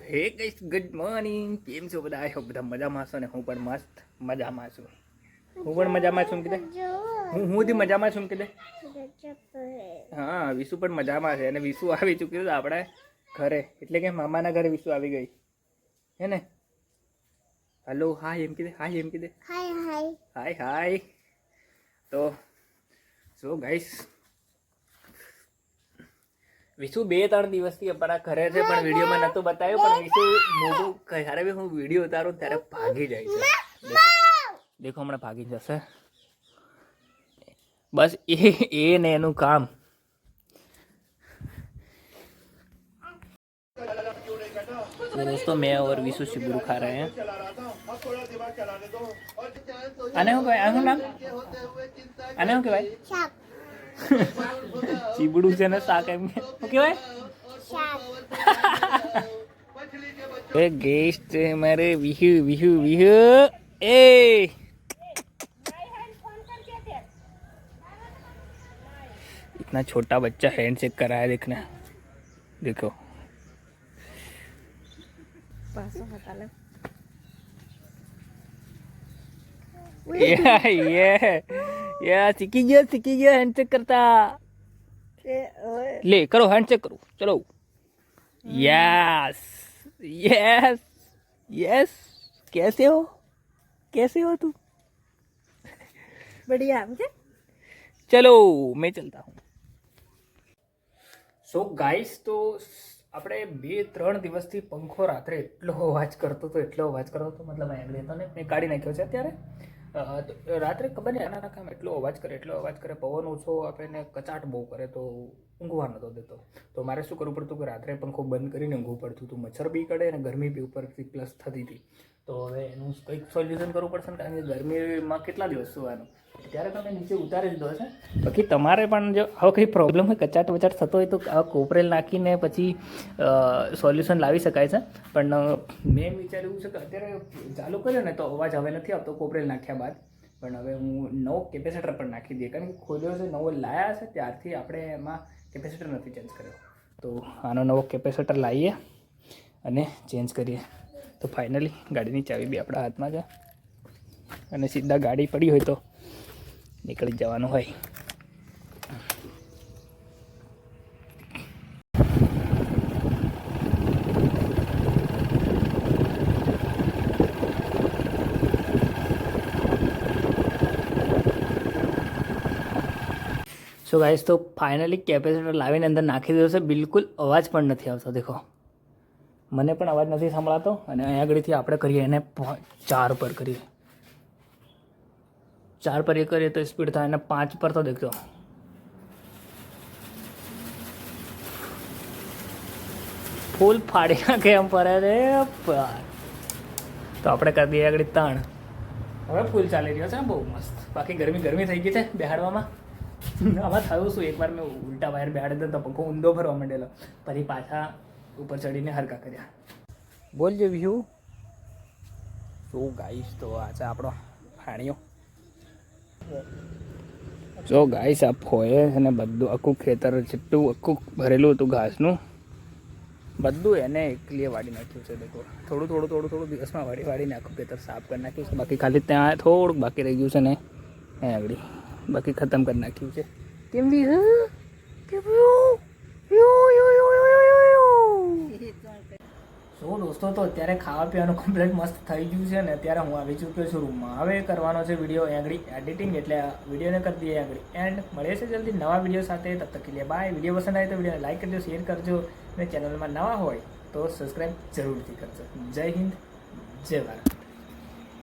હે guys, good morning. કેમ છો બધા? આઈ હોપ બધા મજામાં છો ને હું પણ મસ્ત મજામાં છું. હું પણ મજામાં છું કીધે. હું મજામાં છું કીધે. હા, વિશુ પણ મજામાં છે અને વિશુ આવી ચૂક્યું છે આપણે ઘરે, એટલે કે મામાના ઘરે વિશુ આવી ગઈ હે ને. હેલો, હાય એમ કીધે. હાય એમ કીધે. હાય હાય હાય હાય. તો સો ગાઈસ, વિશુ 2-3 દિવસથી અમારા ઘરે છે પણ વિડીયોમાં નહોતું બતાવ્યું. પણ વિશુ મોટું જ્યારે બી હું વિડીયો ઉતારું ત્યારે ભાગી જાય છે. દેખો હમણાં ભાગી જશે. બસ એ ને એનું કામ. तो दोस्तों, मैं और विशु शिबुरु खा रहे हैं. आने हो क्या? आने नाम आने हो क्या भाई? शिबुरु से ना साक है ओके भाई. ए गेस्ट हमारे विहू विहू विहू ए इतना छोटा बच्चा हैंडशेक कर रहा है. देखना, देखो. सीखी गया हैंडशेक करता. ले करो हैंडशेक करो. चलो. Yes yes yes. कैसे हो तुम? बढ़िया. मुझे चलो मैं चलता हूँ. सो गाइस, तो આપણે 2-3 દિવસથી પંખો રાત્રે એટલો અવાજ કરતો હતો મતલબ આગળ હતો ને મેં કાઢી નાખ્યો છે અત્યારે. રાત્રે ખબર નહીં આના કામ એટલો અવાજ કરે પવન ઓછો આપે ને કચાટ બહુ કરે તો ઊંઘવા નતો દેતો. તો મારે શું કરવું પડતું કે રાત્રે પંખો બંધ કરીને ઊંઘવું પડતું હતું. મચ્છર બી કડે અને ગરમી બી ઉપરથી પ્લસ થતી હતી. તો હવે એનું કંઈક સોલ્યુશન કરવું પડશે ને, કારણ કે ગરમીમાં કેટલા દિવસ સુવાનું. ત્યારે તમે નીચે ઉતારી દીધો છે. બાકી તમારે પણ જો આવો કંઈ પ્રોબ્લેમ હોય, કચાટ વચાટ થતો હોય તો આ કોપરેલ નાખીને પછી સોલ્યુશન લાવી શકાય છે. પણ મેં વિચાર્યું છે કે અત્યારે ચાલુ કર્યો ને તો અવાજ હવે નથી આવતો કોપરેલ નાખ્યા બાદ. પણ હવે હું નવો કેપેસિટર પણ નાખી દઈએ, કારણ કે ખોલ્યો છે, નવો લાયા છે ત્યારથી આપણે એમાં કેપેસિટર નથી ચેન્જ કર્યો. તો આનો નવો કેપેસિટર લાવીએ અને ચેન્જ કરીએ. તો ફાઇનલી ગાડીની ચાવી બી આપણા હાથમાં છે અને સીધા ગાડી પડી હોય તો નીકળી જવાનું હોય. સો ગાઈસ, તો ફાઇનલી કેપેસિટર લાવીને અંદર નાખી દીધો છે. બિલકુલ અવાજ પણ નથી આવતો. દેખો, મને પણ અવાજ નથી સંભળાતો. અને અહીંયા આગળથી આપણે કરીએ એને 4 પર કરીએ. 4 પર એ કરીએ તો સ્પીડ થાય, અને 5 પર તો દેખજો ફૂલ ફાડી નાખે એમ ફરે રે. તો આપણે કરી દઈએ આગળ 3. હવે ફૂલ ચાલી રહ્યો છે બહુ મસ્ત. બાકી ગરમી થઈ ગઈ છે બેહાડવામાં. આમાં થયું શું, એકવાર મેં ઉલટા વાયર બેહાડી દીધો તો પંખો ઊંધો ભરવા માંડેલો. પછી પાછા ઉપર ચડીને હરકા કર્યા. બોલજો વ્યૂ. શું ગાઈશ, તો આ છે આપણો હાણીઓ. જો ગાઈસ, આ ફોએ અને બધું આખું ખેતર જેટલું આખું ભરેલું હતું ઘાસનું બધું એને એકલીએ વાડી નાખ્યું છે. દેખો, થોડું દિવસમાં વાડીને આખું ખેતર સાફ કરી નાખ્યું છે. બાકી ખાલી ત્યાં થોડુંક બાકી રહી ગયું છે ને એ આગળ બાકી ખતમ કરી નાખ્યું છે. કેમ બી સો દોસ્તો, તો અત્યારે ખાવા પીવાનું કમ્પ્લીટ મસ્ત થઈ ગયું છે ને અત્યારે હું આવી ચૂક્યો છું રૂમમાં. હવે કરવાનો છે વિડીયો આગળ એડિટિંગ, એટલે વિડીયોને કરી દઈએ આગળ એન્ડ. મળીએ છે જલ્દી નવા વિડીયો સાથે. તબ તક કે લીએ બાય. વિડીયો પસંદ આવે તો વિડીયોને લાઈક કરજો, શેર કરજો અને ચેનલમાં નવા હોય તો સબસ્ક્રાઈબ જરૂરથી કરજો. જય હિન્દ, જય ભારત.